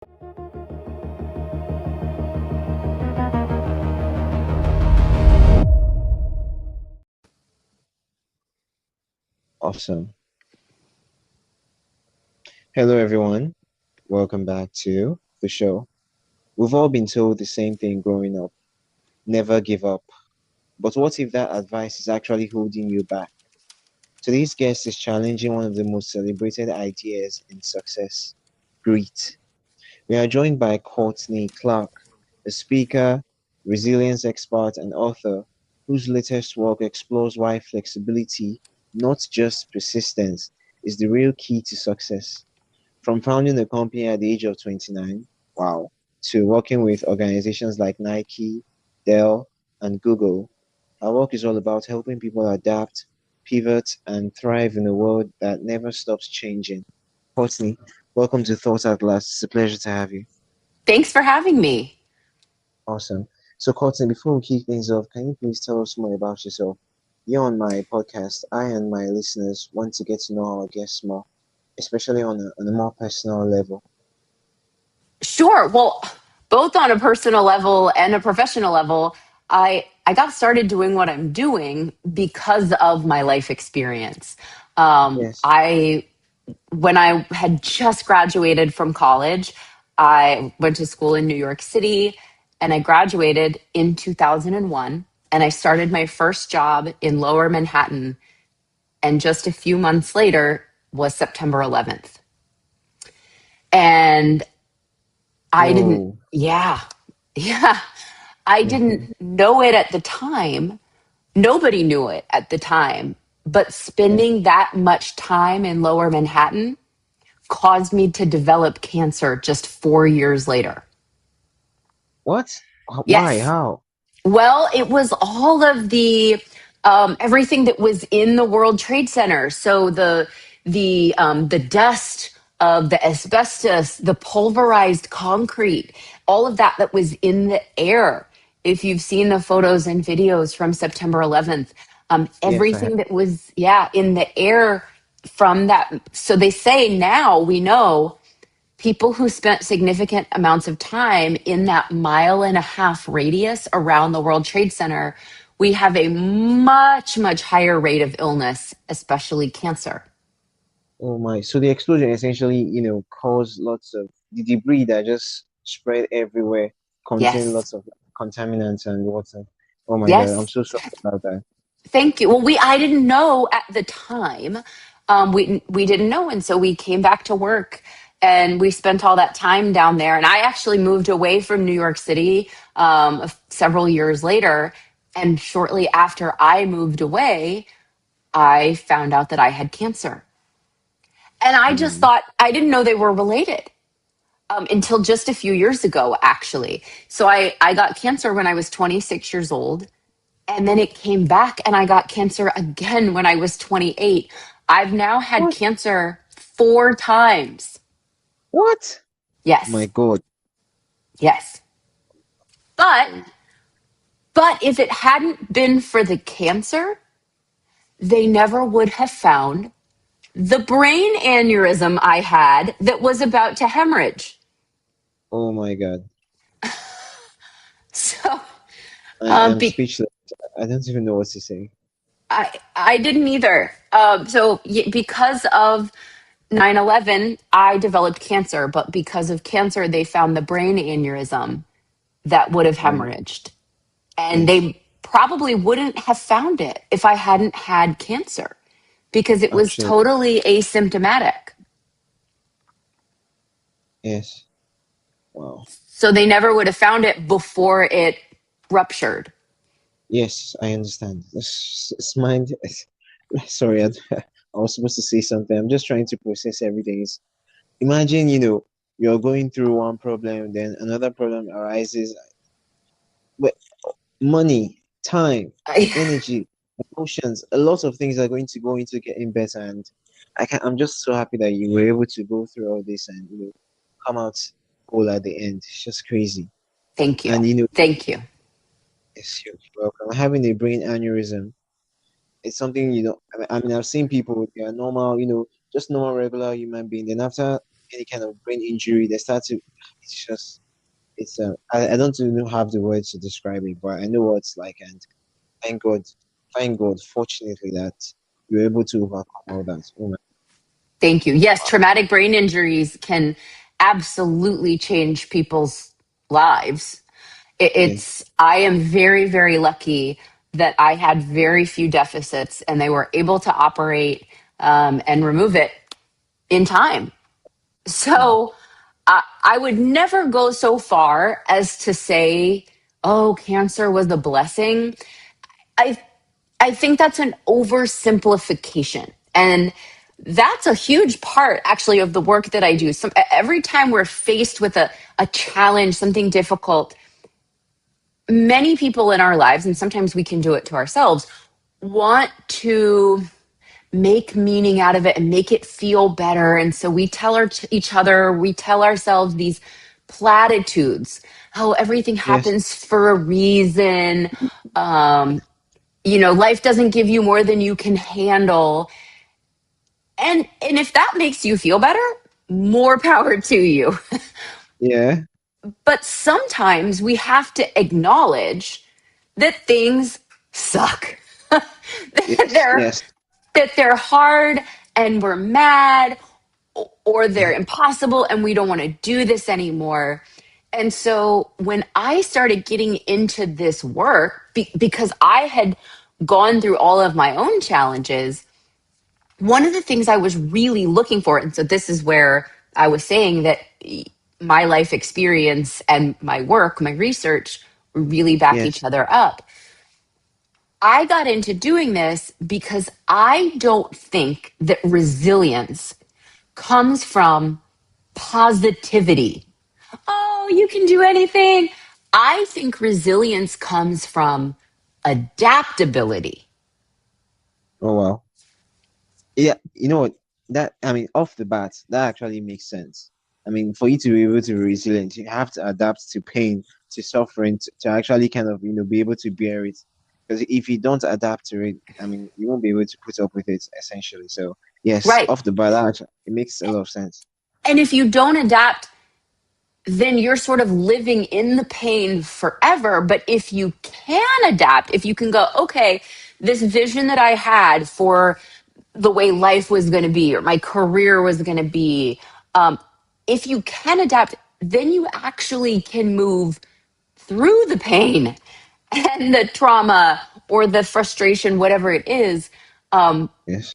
Awesome. Hello, everyone. Welcome back to the show. We've all been told the same thing growing up: never give up. But what if that advice is actually holding you back? Today's guest is challenging one of the most celebrated ideas in success: grit. We are joined by Courtney Clark, a speaker, resilience expert, and author whose latest work explores why flexibility, not just persistence, is the real key to success. From founding a company at the age of 29, wow, to working with organizations like Nike, Dell, and Google, our work is all about helping people adapt, pivot, and thrive in a world that never stops changing. Courtney, welcome to Thoughts at Last. It's a pleasure to have you. Thanks for having me. Awesome. So, Courtney, before we kick things off, can you please tell us more about yourself? Here on my podcast, I and my listeners want to get to know our guests more, especially on a more personal level. Sure. Well, both on a personal level and a professional level, I got started doing what I'm doing because of my life experience. Yes. I When I had just graduated from college, I went to school in New York City and I graduated in 2001 and I started my first job in Lower Manhattan, and just a few months later was September 11th. And I didn't, Whoa. yeah, yeah. I didn't Mm-hmm. know it at the time. Nobody knew it at the time. But Yeah. spending that much time in Lower Manhattan caused me to develop cancer just 4 years later. What? Why? Yes. How? Well, it was all of the everything that was in the World Trade Center. So the dust of the asbestos, the pulverized concrete, all of that was in the air. If you've seen the photos and videos from September 11th, Yes, I have. everything that was in the air from that. So they say now we know people who spent significant amounts of time in that mile and a half radius around the World Trade Center, we have a much, much higher rate of illness, especially cancer. Oh my. So the explosion essentially, caused lots of the debris that just spread everywhere, contained Yes. lots of contaminants and water. Oh my God, I'm Yes. so sorry about that. Thank you. Well, I didn't know at the time. We didn't know, and so we came back to work, and we spent all that time down there. And I actually moved away from New York City several years later. And shortly after I moved away, I found out that I had cancer. And I just Mm. thought, I didn't know they were related until just a few years ago, actually. So I got cancer when I was 26 years old. And then it came back, and I got cancer again when I was 28. I've now had What? cancer 4 times. What? My Yes, God. yes. But Crazy. if it hadn't been for the cancer, they never would have found the brain aneurysm I had that was about to hemorrhage. Oh my God. So, I'm be, speechless. I don't even know what to say. I didn't either. Because of 9/11, I developed cancer, but because of cancer, they found the brain aneurysm that would have Mm. hemorrhaged. And Yes. they probably wouldn't have found it if I hadn't had cancer because it was Actually, totally asymptomatic. yes. Wow. So they never would have found it before it ruptured. Yes, I understand. It's mind. Sorry, I was supposed to say something. I'm just trying to process everything. Imagine, you're going through one problem, then another problem arises. But money, time, energy, emotions, a lot of things are going to go into getting better. And I'm just so happy that you were able to go through all this and come out whole at the end. It's just crazy. Thank you. And Thank you. yes, you're welcome. Having a brain aneurysm, it's something. I mean, I've seen people, they are normal, just normal regular human being. Then after any kind of brain injury, they start to. It's just I don't even have the words to describe it, but I know what it's like, and thank God, thank God, fortunately that you're able to overcome all that. Oh my, Thank you. Yes, wow. traumatic brain injuries can absolutely change people's lives. Yeah, I am very, very lucky that I had very few deficits and they were able to operate and remove it in time. wow. So I would never go so far as to say, oh, cancer was a blessing. I I think that's an oversimplification. And that's a huge part actually of the work that I do. Every time we're faced with a challenge, something difficult, many people in our lives, and sometimes we can do it to ourselves, want to make meaning out of it and make it feel better. And so we tell each other, we tell ourselves these platitudes. Oh, everything Yes, happens for a reason. Um, life doesn't give you more than you can handle. And if that makes you feel better, more power to you. yeah, But sometimes we have to acknowledge that things suck. that yes, they're yes. that they're hard and we're mad or they're impossible and we don't want to do this anymore. And so when I started getting into this work, because I had gone through all of my own challenges, one of the things I was really looking for, and so this is where I was saying that my life experience and my work, my research really back Yes. each other up. I got into doing this because I don't think that resilience comes from positivity. Oh, you can do anything. I think resilience comes from adaptability. Oh wow. Yeah, you know what? That I mean, off the bat, that actually makes sense. I mean, for you to be able to be resilient, you have to adapt to pain, to suffering, to actually kind of, be able to bear it. Because if you don't adapt to it, I mean, you won't be able to put up with it essentially. So yes, Right. off the bat, that actually, it makes a lot of sense. And if you don't adapt, then you're sort of living in the pain forever. But if you can adapt, if you can go, okay, this vision that I had for the way life was going to be or my career was going to be, um, if you can adapt, then you actually can move through the pain and the trauma or the frustration, whatever it is. Um, Yes.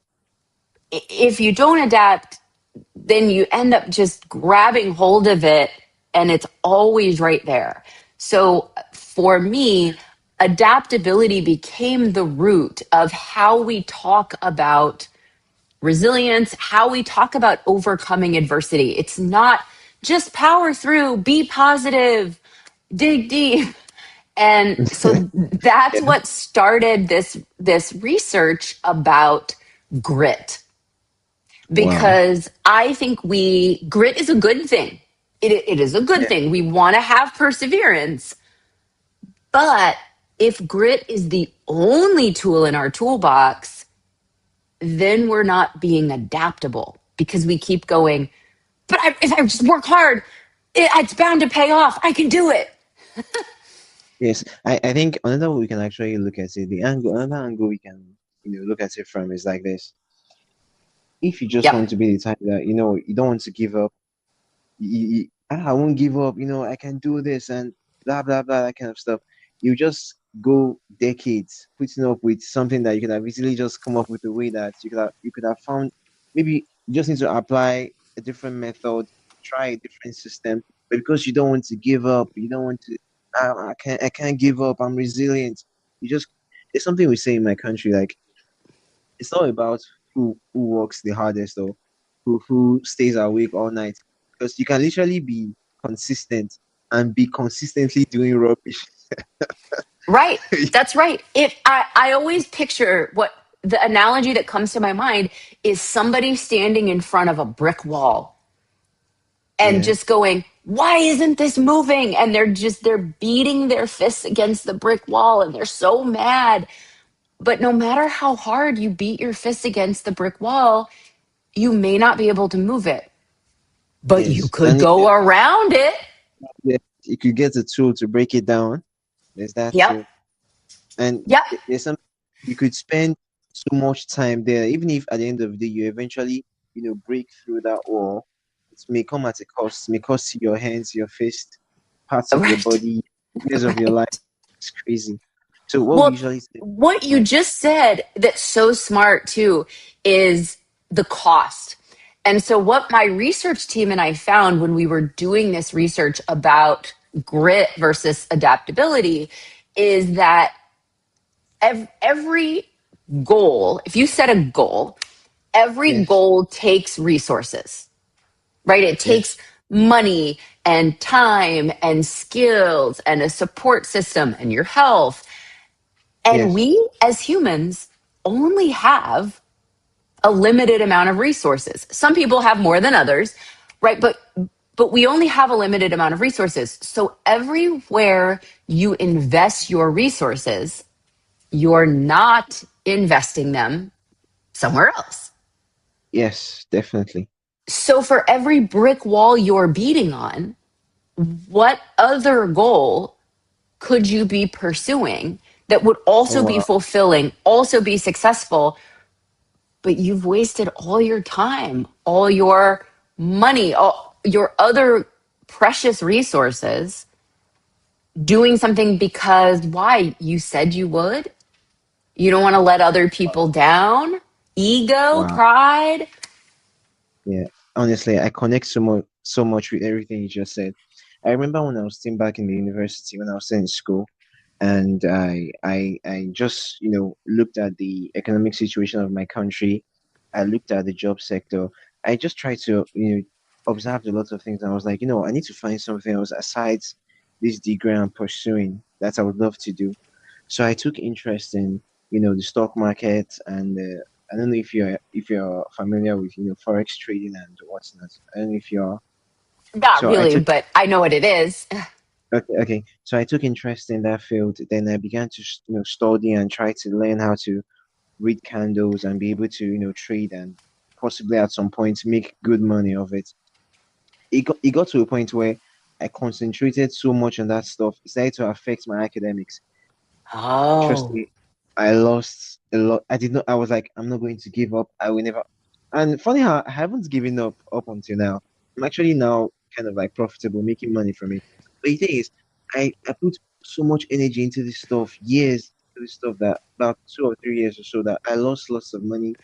if you don't adapt, then you end up just grabbing hold of it and it's always right there. So for me, adaptability became the root of how we talk about resilience, how we talk about overcoming adversity. It's not just power through, be positive, dig deep. And so that's Yeah. what started this research about grit, Wow. because I think grit is a good thing. It is a good Yeah. thing. We want to have perseverance. But if grit is the only tool in our toolbox, then we're not being adaptable because we keep going, but if I just work hard, it's bound to pay off. I can do it. Yes. I think another way we can actually look at it, another angle we can, look at it from is like this. If you just Yep. want to be the type that, you don't want to give up, I won't give up, I can do this and blah blah blah, that kind of stuff. You just go decades putting up with something that you could have easily just come up with a way that you could have found. Maybe you just need to apply a different method, try a different system, but because you don't want to give up, you don't want to. I can't give up. I'm resilient. You just It's something we say in my country, like it's not about who works the hardest or who stays awake all night, because you can literally be consistent and be consistently doing rubbish. Right. That's right. I always picture what the analogy that comes to my mind is somebody standing in front of a brick wall and Yeah. just going, why isn't this moving? And they're beating their fists against the brick wall and they're so mad. But no matter how hard you beat your fists against the brick wall, you may not be able to move it. but you Yes. could And go around it. you could get a tool to break it down. There's that Yep. too. And Yep. there's some you could spend so much time there, even if at the end of the day you eventually, break through that wall. It may come at a cost. It may cost you your hands, your fist, parts of your Right. body, years of your life. Right. It's crazy. So what we Well, usually say, what you yeah, just said that's so smart too is the cost. And so, what my research team and I found when we were doing this research about grit versus adaptability is that every goal, if you set a goal, every yes, goal takes resources, right? It takes yes, money and time and skills and a support system and your health. And yes, we as humans only have a limited amount of resources. Some people have more than others, right? But we only have a limited amount of resources. So everywhere you invest your resources, you're not investing them somewhere else. yes, definitely. So for every brick wall you're beating on, what other goal could you be pursuing that would Oh also be wow, fulfilling, also be successful, but you've wasted all your time, all your money, all your other precious resources doing something because why? You said you would? You don't want to let other people down? Ego, wow. pride? Yeah, honestly, I connect so much with everything you just said. I remember when I was still back in the university, when I was still in school, and I just looked at the economic situation of my country. I looked at the job sector. I just tried to observe a lot of things. And I was like, I need to find something else aside this degree I'm pursuing that I would love to do. So I took interest in the stock market, and I don't know if you're familiar with forex trading and whatnot. I don't know if you're. Not So I really, took but I know what it is. okay. So I took interest in that field. Then I began to study and try to learn how to read candles and be able to trade and possibly at some point make good money of it. It got to a point where I concentrated so much on that stuff. It started to affect my academics. Trust Oh, me, I lost a lot. I did not. I was like, I'm not going to give up. I will never. And funny how I haven't given up until now. I'm actually now kind of like profitable, making money from it. But the thing is, I put so much energy into this stuff, years into this stuff that about 2 or 3 years or so that I lost lots of money.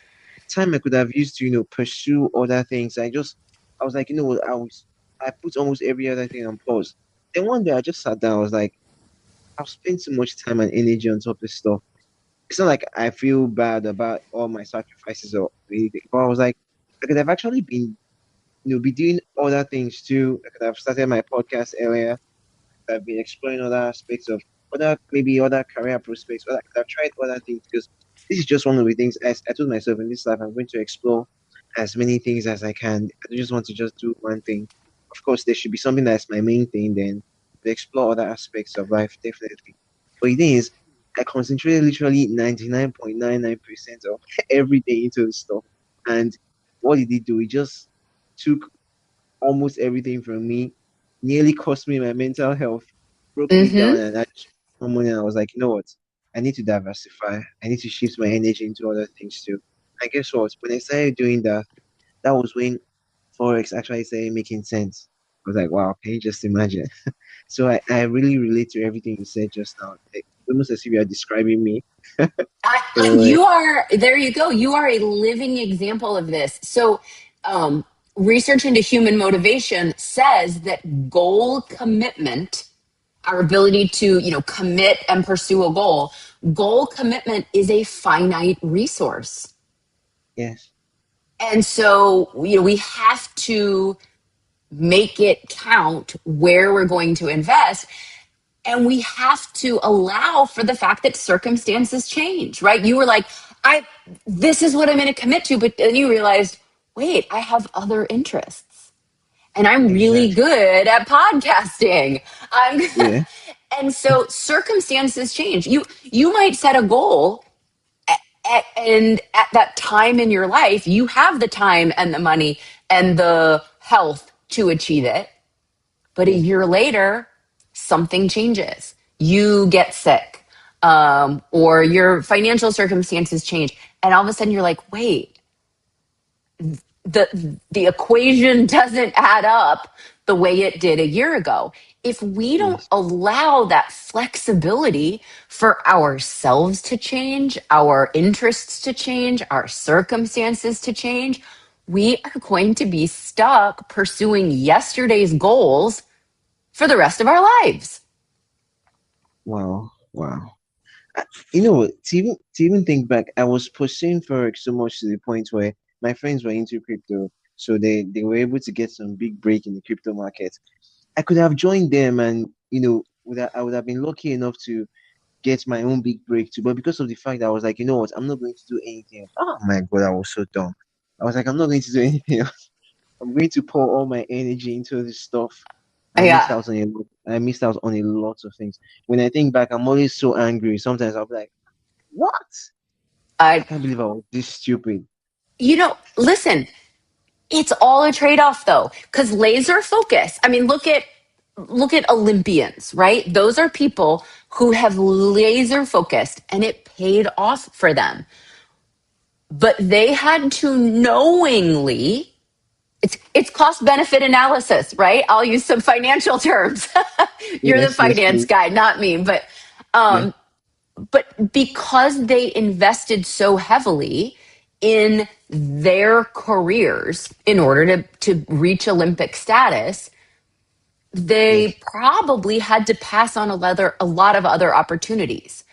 Time I could have used to pursue other things. I was like, what, I put almost every other thing on pause. Then one day I just sat down. I was like, I've spent so much time and energy on top of this stuff. It's not like I feel bad about all my sacrifices or anything, but I was like, I could have actually been, be doing other things too. I could have started my podcast earlier. I've been exploring other aspects of maybe other career prospects. But I could have tried other things because this is just one of the things I told myself in this life. I'm going to explore as many things as I can. I don't just want to just do one thing. Of course, there should be something that's my main thing. Then to explore other aspects of life, definitely. But the thing is, I concentrated literally 99.99% of every day into the stuff. And what did it do? It just took almost everything from me, nearly cost me my mental health, broke me down, mm-hmm. and I just one morning I was like, you know what? I need to diversify. I need to shift my energy into other things too. And guess what? When I started doing that, that was when Forex actually started making sense. I was like, wow, can you just imagine? So I really relate to everything you said just now. Like, almost as if you are describing me. So You are, there you go. You are a living example of this. So, research into human motivation says that goal commitment, our ability to, commit and pursue a goal commitment is a finite resource. yes, And so, we have to make it count where we're going to invest. And we have to allow for the fact that circumstances change, right? You were like, this is what I'm going to commit to. But then you realized, wait, I have other interests and I'm really exactly. good at podcasting. I'm, Yeah, and so circumstances change. You might set a goal and at that time in your life, you have the time and the money and the health to achieve it, but a Yes. year later, something changes. You get sick, or your financial circumstances change. And all of a sudden you're like, wait, the equation doesn't add up the way it did a year ago. If we don't Yes. allow that flexibility for ourselves to change, our interests to change, our circumstances to change, we are going to be stuck pursuing yesterday's goals for the rest of our lives. Wow. Wow. You know what? To even think back, I was pursuing Forex so much to the point where my friends were into crypto, so they were able to get some big break in the crypto market. I could have joined them, and I would have been lucky enough to get my own big break too. But because of the fact that I was like, you know what, I'm not going to do anything else. Oh my God, I was so dumb. I was like, I'm not going to do anything else. I'm going to pour all my energy into this stuff. Yeah, I missed out on a lot of things. When I think back, I'm always so angry. Sometimes I'll be like, what? I I, can't believe I was this stupid. listen, it's all a trade-off though, because laser focus. I mean, look at Olympians, right? Those are people who have laser focused and it paid off for them. But they had to knowingly, it's cost benefit analysis, right? I'll use some financial terms. You're the Yes, yes, finance please. guy, not me, but Yeah, um but because they invested so heavily in their careers in order to reach Olympic status, they yes, probably had to pass on a lot of other opportunities.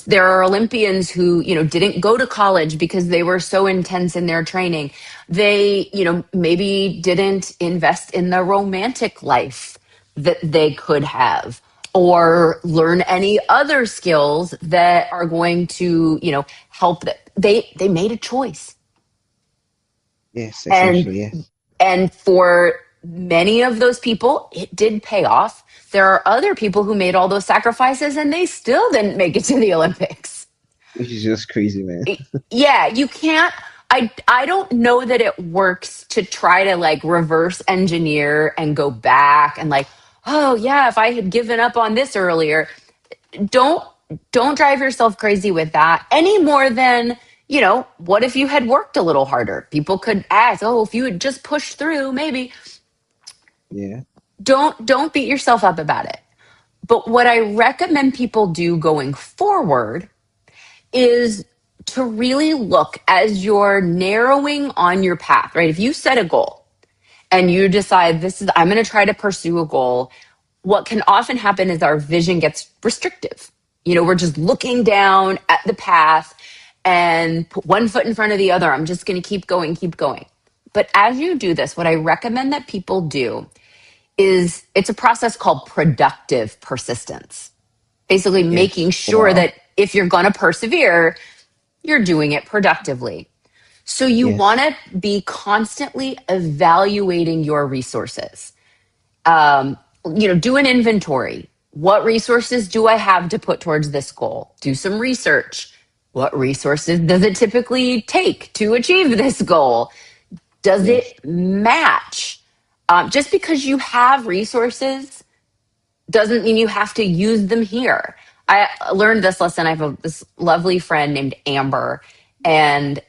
There are Olympians who, didn't go to college because they were so intense in their training. They, maybe didn't invest in the romantic life that they could have, or learn any other skills that are going to, help them. They made a choice. yes, And essentially, yes. and for many of those people, it did pay off. There are other people who made all those sacrifices and they still didn't make it to the Olympics. Which is just crazy, man. Yeah, you can't. I don't know that it works to try to like reverse engineer and go back and like, oh yeah, if I had given up on this earlier. Don't don't drive yourself crazy with that any more than, what if you had worked a little harder? People could ask, oh, if you had just pushed through, maybe. Yeah, Don't beat yourself up about it. But what I recommend people do going forward is to really look as you're narrowing on your path, right? If you set a goal and you decide I'm going to try to pursue a goal, what can often happen is our vision gets restrictive. We're just looking down at the path and put one foot in front of the other. I'm just going to keep going, keep going. But as you do this, what I recommend that people do is it's a process called productive persistence. Basically, making yes. sure Wow. that if you're going to persevere, you're doing it productively. So you want Yes, to be constantly evaluating your resources. Do an inventory. What resources do I have to put towards this goal? Do some research. What resources does it typically take to achieve this goal? Does yes. it match? Just because you have resources doesn't mean you have to use them here. I learned this lesson. I have this lovely friend named Amber, and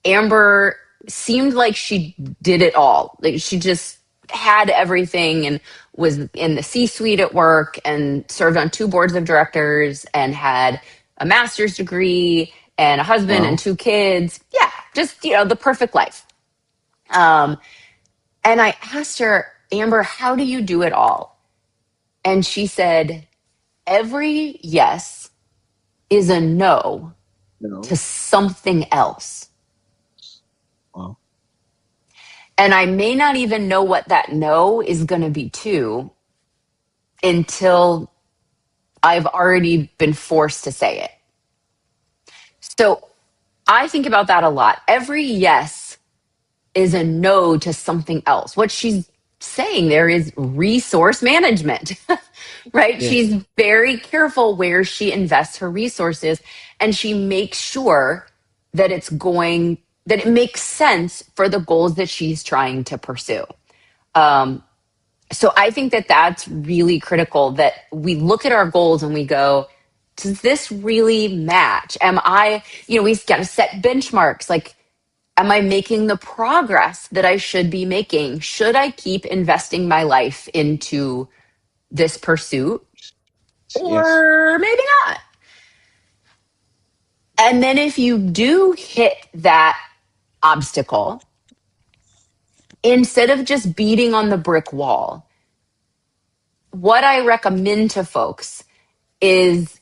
Amber seemed like she did it all. Like she just had everything and was in the C-suite at work and served on two boards of directors and had a master's degree and a husband and Wow. two kids. Yeah, just, the perfect life. Um, and I asked her, Amber, how do you do it all? And she said, every yes is a no to No. something else. Wow. And I may not even know what that no is going to be to until I've already been forced to say it. So I think about that a lot. Every yes is a no to something else. What she's saying there is resource management, right? Yes. She's very careful where she invests her resources and she makes sure that it makes sense for the goals that she's trying to pursue. So I think that that's really critical, that we look at our goals and we go, does this really match? Am I, we've got to set benchmarks. Like, am I making the progress that I should be making? Should I keep investing my life into this pursuit Yes. or maybe not? And then if you do hit that obstacle, instead of just beating on the brick wall, what I recommend to folks is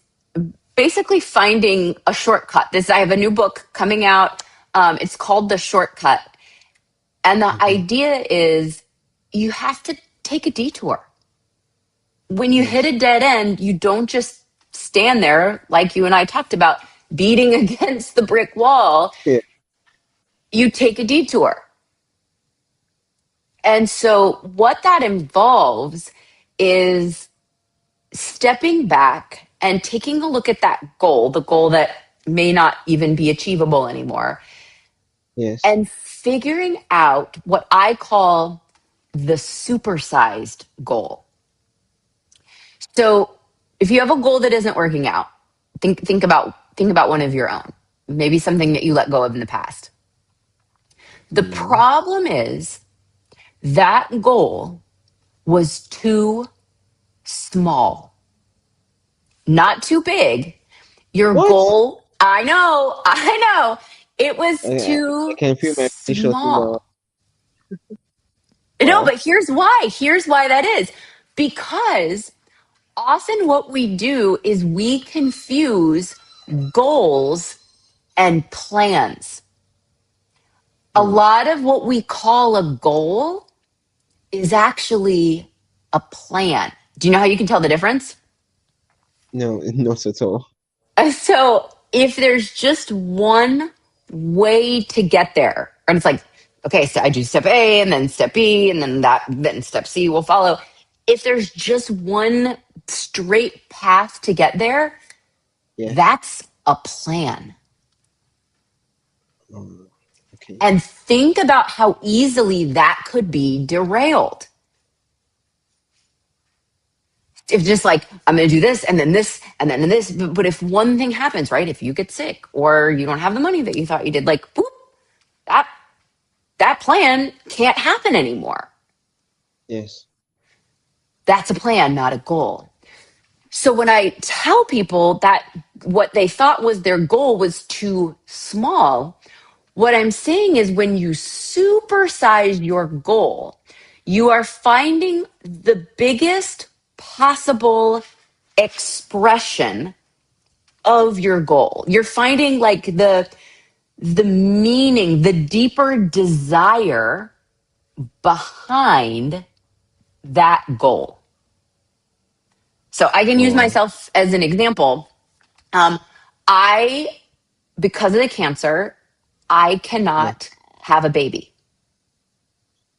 basically finding a shortcut. I have a new book coming out. It's called The Shortcut. And the Okay. idea is you have to take a detour. When you hit Yes. a dead end, you don't just stand there like you and I talked about, beating against the brick wall. Yeah. You take a detour. And so what that involves is stepping back and taking a look at that goal, the goal that may not even be achievable anymore, Yes. and figuring out what I call the supersized goal. So if you have a goal that isn't working out, think about one of your own, maybe something that you let go of in the past. The Mm. problem is that goal was too small, not too big. Your What? goal, I know, it was I too can feel my initial thing. small. No, Wow. but here's why. Here's why that is. Because often what we do is we confuse goals and plans. A Hmm. lot of what we call a goal is actually a plan. Do you know how you can tell the difference? No, not at all. So if there's just one way to get there, and it's like, okay, so I do step A and then step B and then step C will follow. If there's just one straight path to get there, Yes. that's a plan. Okay. And think about how easily that could be derailed. If just like, I'm going to do this and then this and then this. But if one thing happens, right? If you get sick or you don't have the money that you thought you did, like, boop, that that plan can't happen anymore. Yes. That's a plan, not a goal. So when I tell people that what they thought was their goal was too small, what I'm saying is when you supersize your goal, you are finding the biggest possible expression of your goal. You're finding like the meaning, the deeper desire behind that goal. So I can Oh use wow. myself as an example. Um, I, because of the cancer, I Yeah. cannot have a baby.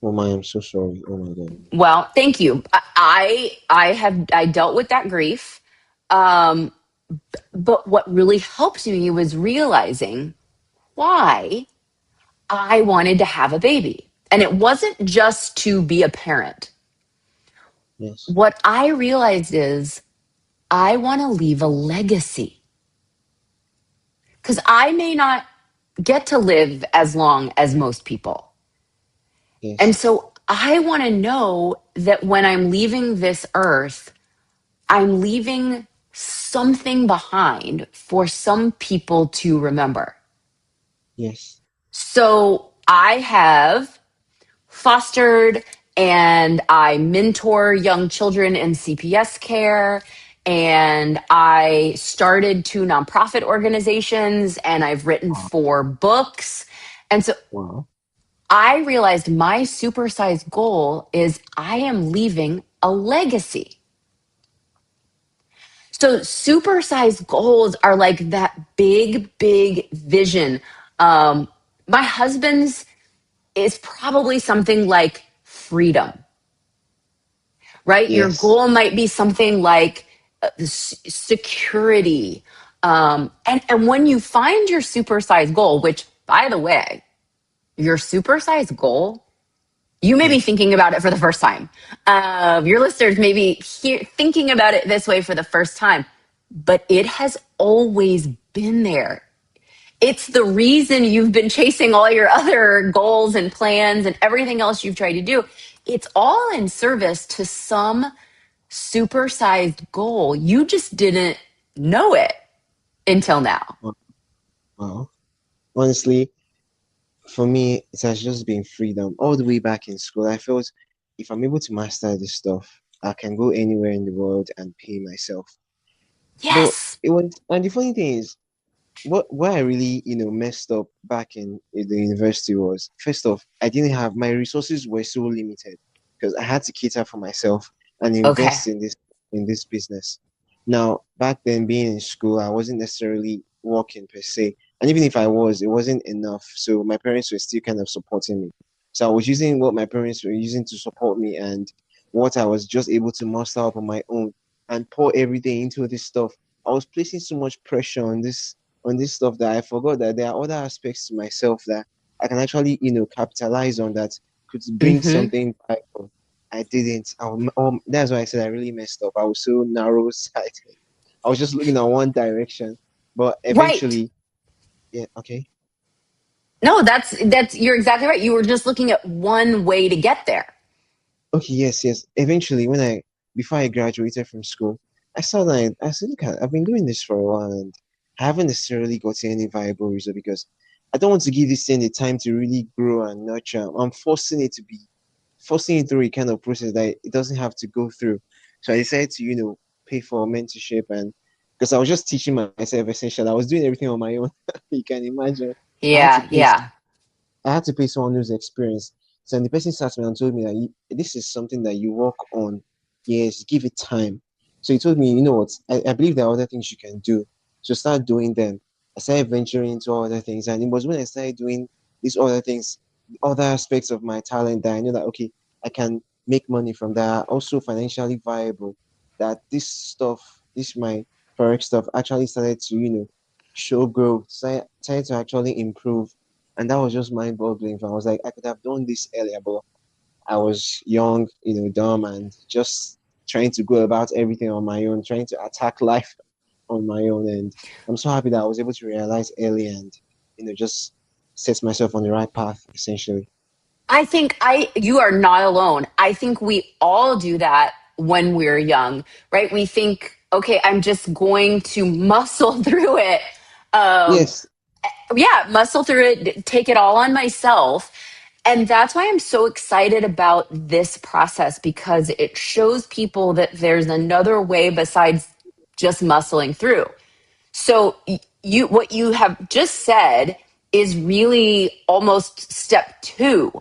Oh my, I'm so sorry. Oh my God. Well, thank you. I dealt with that grief. Um, but what really helped me was realizing why I wanted to have a baby. And it wasn't just to be a parent. Yes. What I realized is I want to leave a legacy because I may not get to live as long as most people. And Yes. so I want to know that when I'm leaving this earth, I'm leaving something behind for some people to remember. Yes. So I have fostered and I mentor young children in CPS care. And I started two nonprofit organizations and I've written Wow. 4 books. And so Wow. I realized my supersized goal is I am leaving a legacy. So supersized goals are like that big, big vision. My husband's is probably something like freedom, right? Your Yes. goal might be something like security. And when you find your supersized goal, which by the way, your supersized goal You may be Okay. thinking about it for the first time. Your listeners may be thinking about it this way for the first time, but it has always been there. It's the reason you've been chasing all your other goals and plans and everything else you've tried to do. It's all in service to some supersized goal. You just didn't know it until now. Wow. Wow. Honestly, for me, it has just been freedom. All the way back in school, I felt if I'm able to master this stuff, I can go anywhere in the world and pay myself. But Yes. it was, and the funny thing is, what where I really, messed up back in the university was, first off, I didn't have my resources were so limited because I had to cater for myself and Okay. invest in this business. Now, back then being in school, I wasn't necessarily working per se. And even if I was, it wasn't enough. So my parents were still kind of supporting me. So I was using what my parents were using to support me and what I was just able to muster up on my own and pour everything into this stuff. I was placing so much pressure on this stuff that I forgot that there are other aspects to myself that I can actually, capitalize on that could bring Mm-hmm. something back. I didn't. That's why I said I really messed up. I was so narrow-sighted. I was just looking at one direction, but Right. eventually, yeah, okay. No, that's you're exactly right. You were just looking at one way to get there. Okay, yes, yes. Eventually, before I graduated from school, I said, look, I've been doing this for a while and I haven't necessarily gotten any viable result because I don't want to give this thing the time to really grow and nurture. I'm forcing it through a kind of process that it doesn't have to go through. So I decided to, pay for mentorship and because I was just teaching myself essentially. I was doing everything on my own. You can imagine. I had to Yeah, pay yeah. I had to pay someone who's experienced. So and the person sat me and told me that this is something that you work on. Yes, give it time. So he told me, you know what, I believe there are other things you can do. So start doing them. I started venturing into other things. And it was when I started doing these other things, other aspects of my talent that I knew that, okay, I can make money from that. Also financially viable. That my forex stuff actually started to, show growth, started to actually improve and that was just mind-boggling. I was like, I could have done this earlier, but I was young, dumb, and just trying to go about everything on my own, trying to attack life on my own. And I'm so happy that I was able to realize early and, just set myself on the right path, essentially. I think I you are not alone. I think we all do that when we're young, right? We think, okay, I'm just going to muscle through it. Um, Yes, yeah, muscle through it, take it all on myself. And that's why I'm so excited about this process because it shows people that there's another way besides just muscling through. So you what you have just said is really almost step 2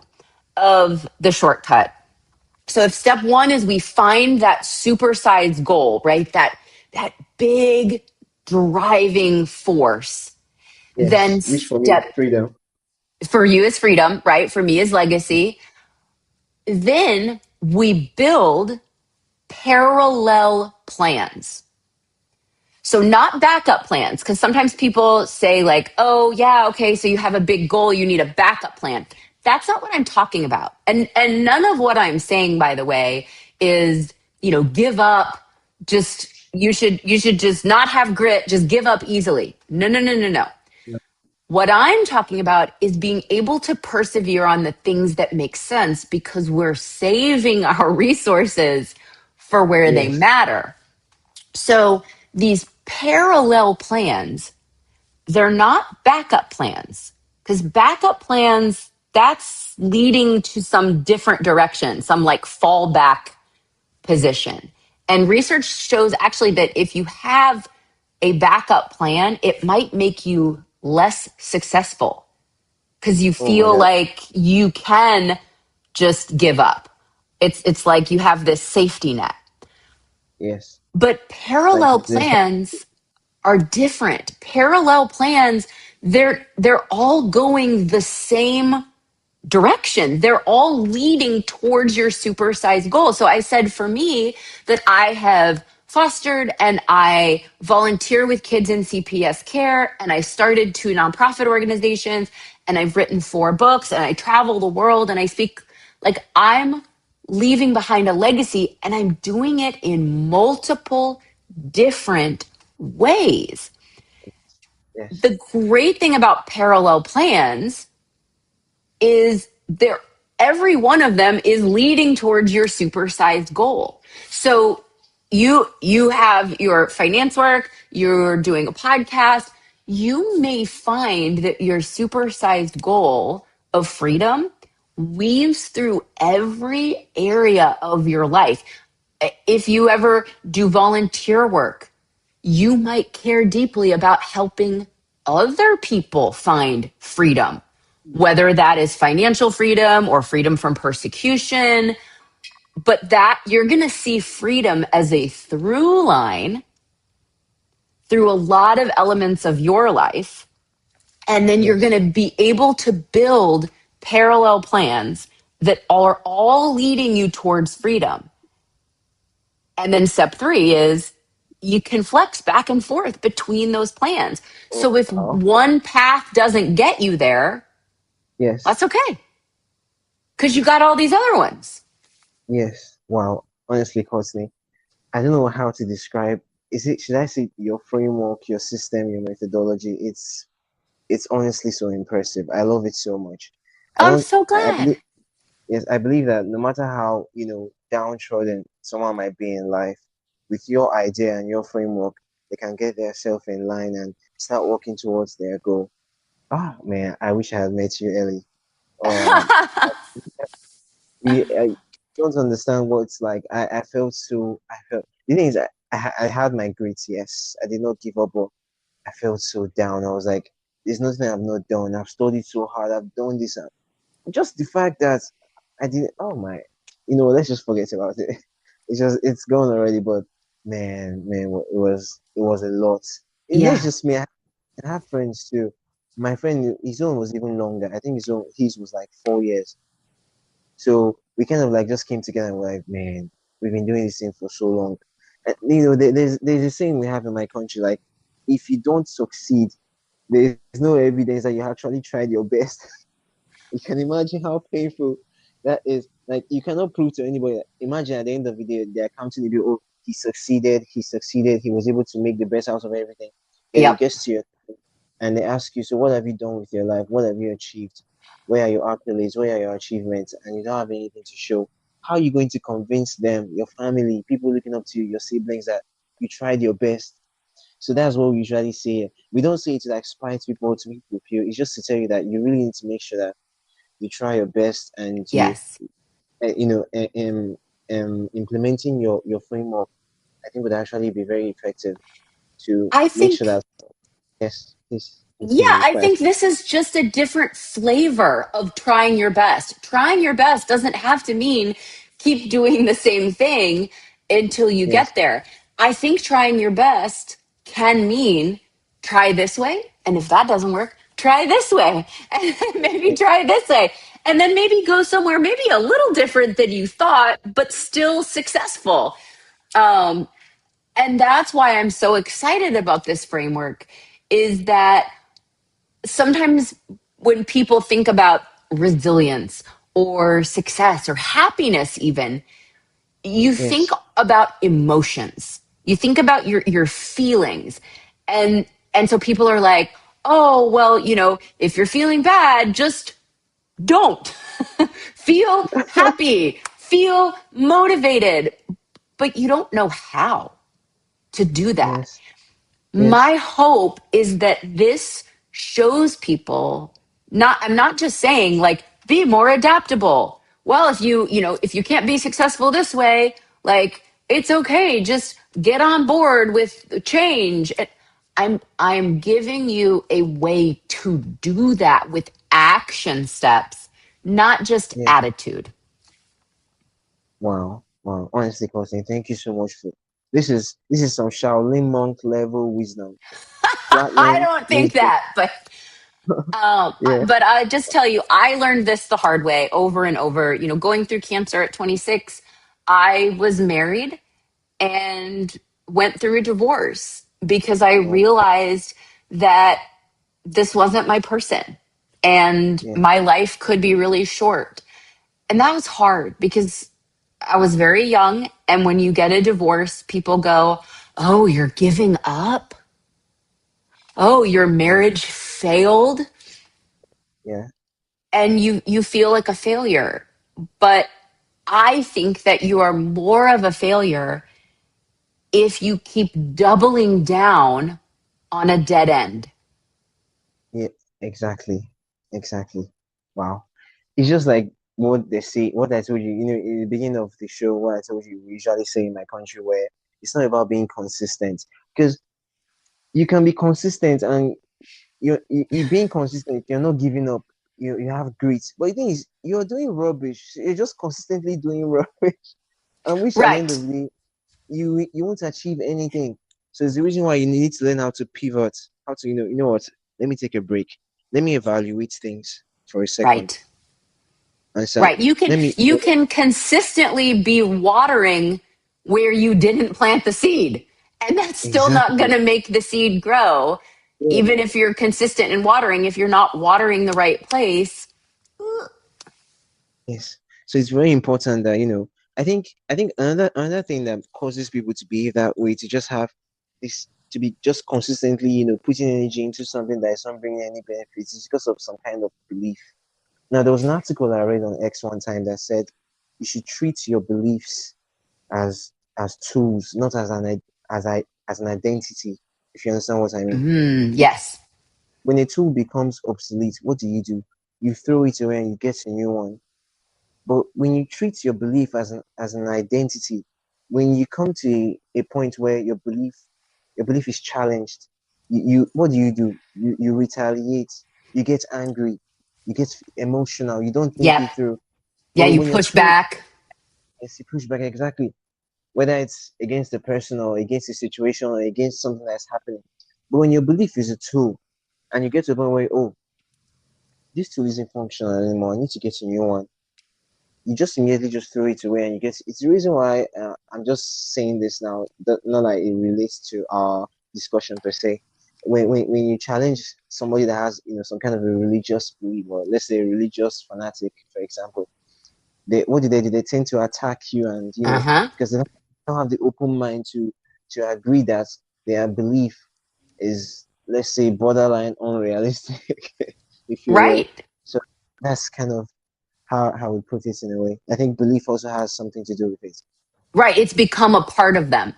of the shortcut. So if step 1 is we find that supersized goal, right? That big driving force, then yes, which for me is step freedom. for you is freedom, right? For me is legacy. Then we build parallel plans. So not backup plans, because sometimes people say like, oh yeah, okay, so you have a big goal, you need a backup plan. That's not what I'm talking about. And none of what I'm saying, by the way, is, give up, just you should just not have grit, just give up easily. No, no, no, no, no. Yeah. What I'm talking about is being able to persevere on the things that make sense because we're saving our resources for where they Yes, matter. So these parallel plans, they're not backup plans because backup plans, that's leading to some different direction, some like fallback position. And research shows actually that if you have a backup plan, it might make you less successful because you oh my feel God. like you can just give up. It's like you have this safety net. Yes, But like parallel this. plans are different. Parallel plans, they're all going the same direction. They're all leading towards your supersized goal. So I said for me that I have fostered and I volunteer with kids in CPS care and I started 2 nonprofit organizations and I've written 4 books and I travel the world and I speak Like I'm leaving behind a legacy and I'm doing it in multiple different ways. Yes. The great thing about parallel plans is there every one of them is leading towards your supersized goal. So you have your finance work, you're doing a podcast, you may find that your supersized goal of freedom weaves through every area of your life. If you ever do volunteer work, you might care deeply about helping other people find freedom, whether that is financial freedom or freedom from persecution. But that you're going to see freedom as a through line through a lot of elements of your life. And then you're going Yes. to be able to build parallel plans that are all leading you towards freedom. And then step three is you can flex back and forth between those plans. Oh, So if wow. one path doesn't get you there, that's Yes. okay because you got all these other ones. Yes. Wow. Honestly, Courtney, I don't know how to describe. Is it? Should I say your framework, your system, your methodology? It's honestly so impressive. I love it so much. I I'm don't. so I glad. believe. Yes, I believe that no matter how, downtrodden someone might be in life, with your idea and your framework, they can get themselves in line and start working towards their goal. Ah, man, I wish I had met you early. Um, I don't understand what it's like. I felt so, I felt, the thing is, I had my grades, yes. I did not give up, but I felt so down. I was like, there's nothing I've not done. I've studied so hard. I've done this. Just the fact that I didn't, oh my, let's just forget about it. It's gone already, but man, it was a lot. It's not Yeah. just me. I have friends too. My friend, his own was even longer. I think his was like 4 years. So we kind of like just came together and we're like, man, we've been doing this thing for so long. And, there's a saying we have in my country, like, if you don't succeed, there's no evidence that you actually tried your best. You can imagine how painful that is. Like you cannot prove to anybody. Imagine at the end of the day, they're counting you. Oh, he succeeded, he was able to make the best out of everything. Then it Yep. gets to you, and they ask you, so what have you done with your life? What have you achieved? Where are your accolades? Where are your achievements? And you don't have anything to show. How are you going to convince them, your family, people looking up to you, your siblings, that you tried your best? So that's what we usually say. We don't say it to like spite people to make people feel. It's just to tell you that you really need to make sure that you try your best and Yes. implementing your framework. I think would actually be very effective to I make sure think that yes, please Yeah, continue I before I think speak. this is just a different flavor of trying your best. Trying your best doesn't have to mean keep doing the same thing until you Yes, get there. I think trying your best can mean try this way, and if that doesn't work, try this way, and then maybe yes, try this way, and then maybe go somewhere maybe a little different than you thought, but still successful. Um, and that's why I'm so excited about this framework is that sometimes when people think about resilience or success or happiness even, you think yes, about emotions, you think about your feelings, and so people are like, oh well, if you're feeling bad, just don't. Feel happy, feel motivated, but you don't know how to do that. yes, My yes, hope is that this shows people, not I'm not just saying like be more adaptable. Well, if you can't be successful this way, like it's okay, just get on board with change. I'm giving you a way to do that with action steps, not just yes. attitude. Wow, wow. Honestly, Cousin, thank you so much for this is some Shaolin monk level wisdom. I Platinum don't think native. that, but Yeah, but I just tell you, I learned this the hard way over and over. Going through cancer at 26, I was married and went through a divorce because I wow, realized that this wasn't my person and yeah, my life could be really short. And that was hard because I was very young. And when you get a divorce, people go, "Oh, you're giving up? Oh, your marriage failed?" Yeah, And you feel like a failure. But I think that you are more of a failure if you keep doubling down on a dead end. yeah, exactly, exactly. Wow. It's just like what they say, what I told you, in the beginning of the show, what I told you, we usually say in my country where it's not about being consistent because you can be consistent and you being consistent, you're not giving up. You have grit. But the thing is, you're doing rubbish. You're just consistently doing rubbish. And which at the end Right, of the day, you won't achieve anything. So it's the reason why you need to learn how to pivot, how to, what, let me take a break. Let me evaluate things for a second. right. Understand? Right. You can Let me, you can consistently be watering where you didn't plant the seed. And that's still not going exactly. to make the seed grow Yeah. even if you're consistent in watering. If you're not watering the right place. Yes. So it's very important that, I think another thing that causes people to behave that way, to just have this, to be just consistently, putting energy into something that is not bringing any benefits, is because of some kind of belief. Now, there was an article I read on X one time that said you should treat your beliefs as tools, not as an identity, if you understand what I mean. Yes. When a tool becomes obsolete, what do? You throw it away and you get a new one. But when you treat your belief as an identity, when you come to a point where your belief is challenged, you what do? You retaliate, you get angry, you get emotional, you don't think Yep. it through. Yeah, But you when your push tool back. is, you push back exactly, whether it's against the person or against the situation or against something that's happening. But when your belief is a tool and you get to a point where, oh, this tool isn't functional anymore, I need to get a new one, you just immediately just throw it away and you get it's the reason why I'm just saying this now, that not like it relates to our discussion per se. When you challenge somebody that has some kind of a religious belief, or let's say a religious fanatic, for example, they what do? They tend to attack you, and Uh-huh. because they don't have the open mind to agree that their belief is, let's say, borderline unrealistic, if you will. Right. So that's kind of how we put it in a way. I think belief also has something to do with it. Right. It's become a part of them.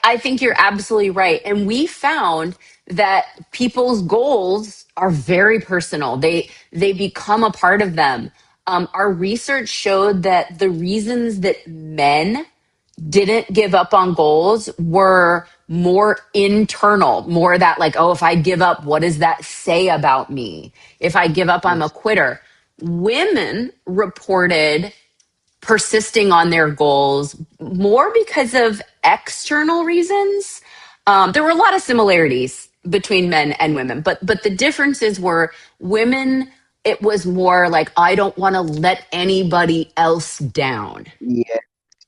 I think you're absolutely right. And we found that people's goals are very personal. They become a part of them. Our research showed that the reasons that men didn't give up on goals were more internal, more that like, oh, if I give up, what does that say about me? If I give up, I'm a Yes, quitter. Women reported persisting on their goals more because of external reasons. There were a lot of similarities between men and women, but the differences were women. It was more like I don't want to let anybody else down. yes,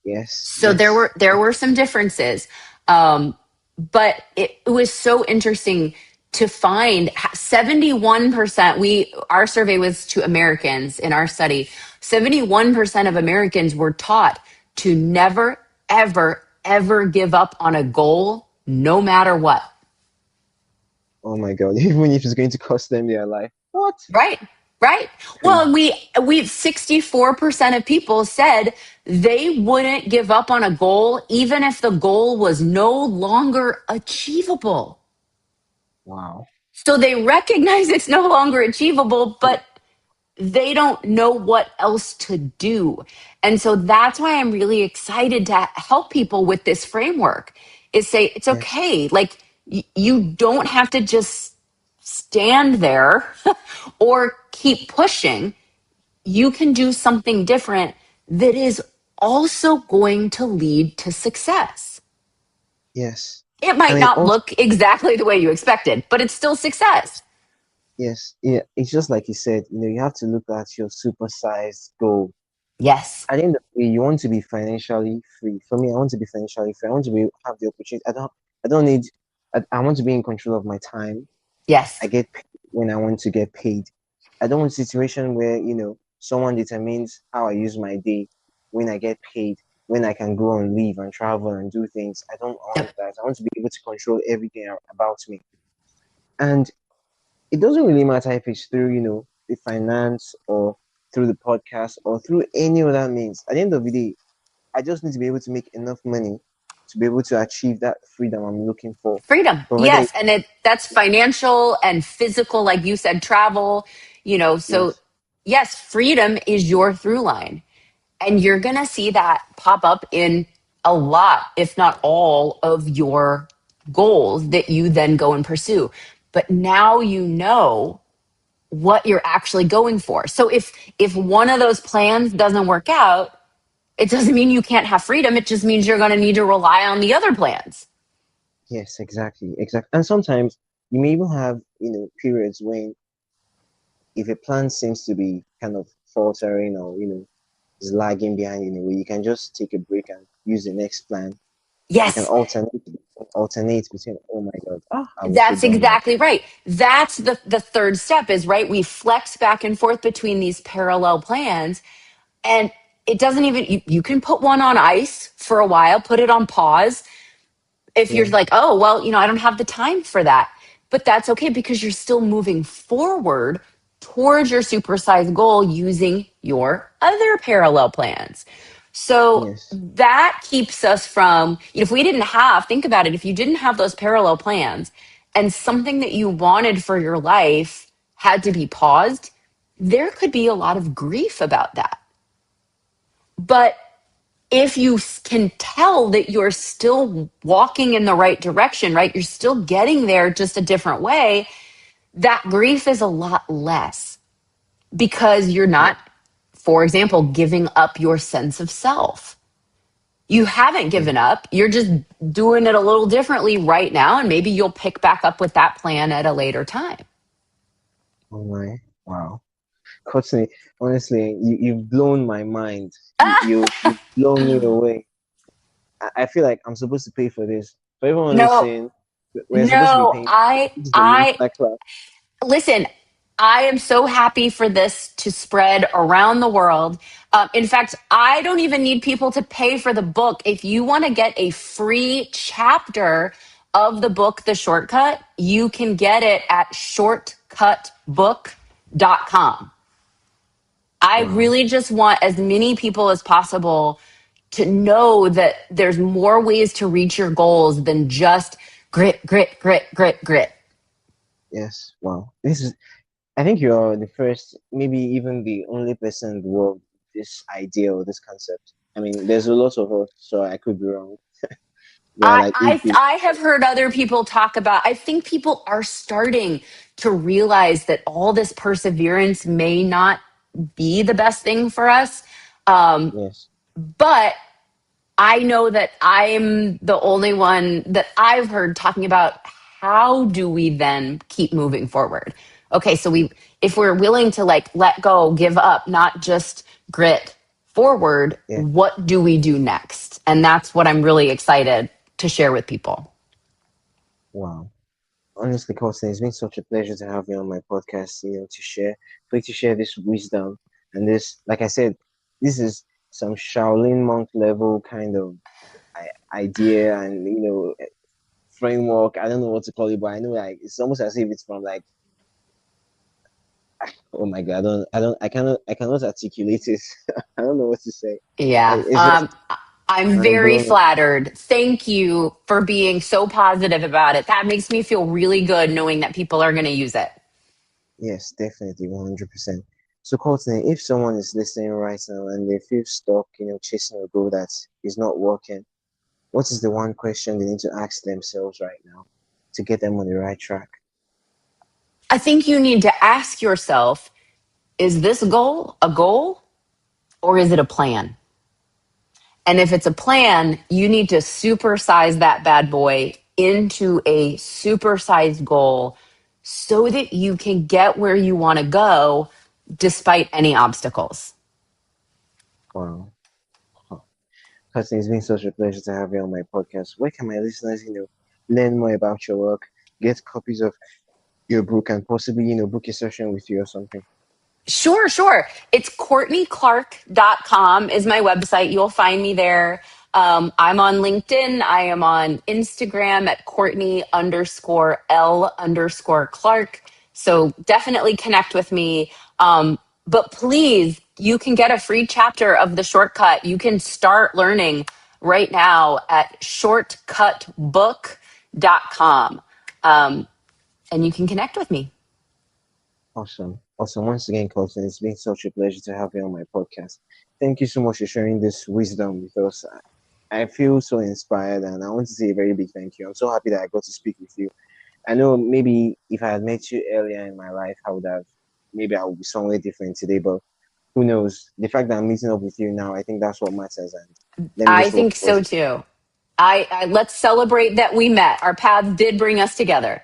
yes, So there yes. were there were some differences, but it was so interesting to find 71%. We our survey was to Americans in our study. 71% of Americans were taught to never, ever, ever give up on a goal, no matter what. Oh my God! Even if it's going to cost them their life, what? Right. Right. Crazy. Well, we 64% of people said they wouldn't give up on a goal even if the goal was no longer achievable. Wow. So they recognize it's no longer achievable, but they don't know what else to do. And so that's why I'm really excited to help people with this framework is say it's Yes, okay. Like you don't have to just stand there or keep pushing. You can do something different that is also going to lead to success. yes. It And might then not also, look exactly the way you expected, but it's still success. yes, yeah. It's just like you said. You have to look at your supersized goal. Yes. At the end of the day, you want to be financially free. For me, I want to be financially free. I want to have the opportunity. I don't need. I want to be in control of my time. I Yes. get paid when I want to get paid. I don't want a situation where, Someone determines how I use my day, when I get paid, when I can go and leave and travel and do things. I don't want Yep. that. I want to be able to control everything about me. And it doesn't really matter if it's through, the finance or through the podcast or through any other means. At the end of the day, I just need to be able to make enough money to be able to achieve that freedom I'm looking for. Freedom. Provided, Yes. And that's financial and physical, like you said, travel, so yes, yes, freedom is your through line. And you're going to see that pop up in a lot, if not all, of your goals that you then go and pursue. But now you know what you're actually going for. So if one of those plans doesn't work out, it doesn't mean you can't have freedom. It just means you're going to need to rely on the other plans. yes, exactly, exactly. And sometimes you may even have, periods when if a plan seems to be kind of faltering or, is lagging behind in a way, you can just take a break and use the next plan. You can Yes, alternate between, oh my God, I was so that's done now. exactly right. That's the third step is right. We flex back and forth between these parallel plans. And it doesn't even, you can put one on ice for a while, put it on pause. If you're Yeah, like, oh, well, I don't have the time for that. But that's okay because you're still moving forward towards your supersized goal using your other parallel plans. So yes, that keeps us from, if we didn't have, think about it, if you didn't have those parallel plans and something that you wanted for your life had to be paused, there could be a lot of grief about that. But if you can tell that you're still walking in the right direction, right? You're still getting there just a different way, that grief is a lot less because you're yeah, not, for example, giving up your sense of self. You haven't yeah. given up. You're just doing it a little differently right now. And maybe you'll pick back up with that plan at a later time. Oh my, wow. Courtney, honestly, you've blown my mind. You've blown me away. I feel like I'm supposed to pay for this. For everyone No, listening, we're supposed to be no, paying. I, This is a I, master class. listen, I am so happy for this to spread around the world. In fact, I don't even need people to pay for the book. If you want to get a free chapter of the book, The Shortcut, you can get it at shortcutbook.com. I Wow. really just want as many people as possible to know that there's more ways to reach your goals than just grit, grit, grit, grit, grit. Yes. Wow. I think you're the first, maybe even the only person in the world with this idea or this concept. I mean, there's a lot of us, so I could be wrong. There are I, like eight I people. I have heard other people talk about. I think people are starting to realize that all this perseverance may not be the best thing for us, Yes. but I know that I'm the only one that I've heard talking about how do we then keep moving forward. Okay, so we if we're willing to like let go, give up, not just grit forward, Yeah. what do we do next? And that's what I'm really excited to share with people. Wow. Honestly, Courtney, it's been such a pleasure to have you on my podcast, to share this wisdom and this, like I said, this is some Shaolin monk level kind of idea and, framework. I don't know what to call it, but I know like it's almost as if it's from like, oh my God, I cannot articulate it. I don't know what to say. Yeah. It's just I'm mind very blowing. flattered. Thank you for being so positive about it. That makes me feel really good knowing that people are going to use it. Yes, definitely, 100%. So, Courtney, if someone is listening right now and they feel stuck, chasing a goal that is not working, what is the one question they need to ask themselves right now to get them on the right track? I think you need to ask yourself, is this goal a goal or is it a plan? And if it's a plan, you need to supersize that bad boy into a supersized goal so that you can get where you want to go despite any obstacles. Wow. Huh. Courtney, it's been such a pleasure to have you on my podcast. Where can my listeners, learn more about your work, get copies of your book, and possibly, book a session with you or something? Sure, sure. It's CourtneyClark.com is my website. You'll find me there. I'm on LinkedIn. I am on Instagram at Courtney underscore L underscore Clark. So definitely connect with me. But please, you can get a free chapter of the shortcut. You can start learning right now at shortcutbook.com. And you can connect with me. Awesome. Awesome. Once again, Colton, it's been such a pleasure to have you on my podcast. Thank you so much for sharing this wisdom with us. I feel so inspired, and I want to say a very big thank you. I'm so happy that I got to speak with you. I know maybe if I had met you earlier in my life, maybe I would be somewhere different today, but who knows? The fact that I'm meeting up with you now, I think that's what matters. And let me I just work think towards so it. too. I let's celebrate that we met. Our paths did bring us together.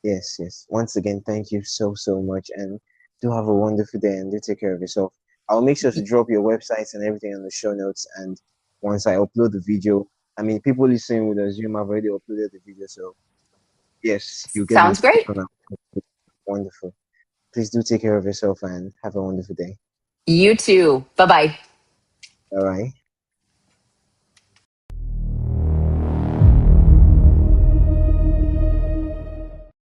Yes, yes. Once again, thank you so, so much. And do have a wonderful day and do take care of yourself. I'll make sure to drop your websites and everything on the show notes. And once I upload the video, I mean, people listening would assume I've already uploaded the video. So, yes, you get Sounds great. notification. Wonderful. Please do take care of yourself and have a wonderful day. You too. Bye bye. All right.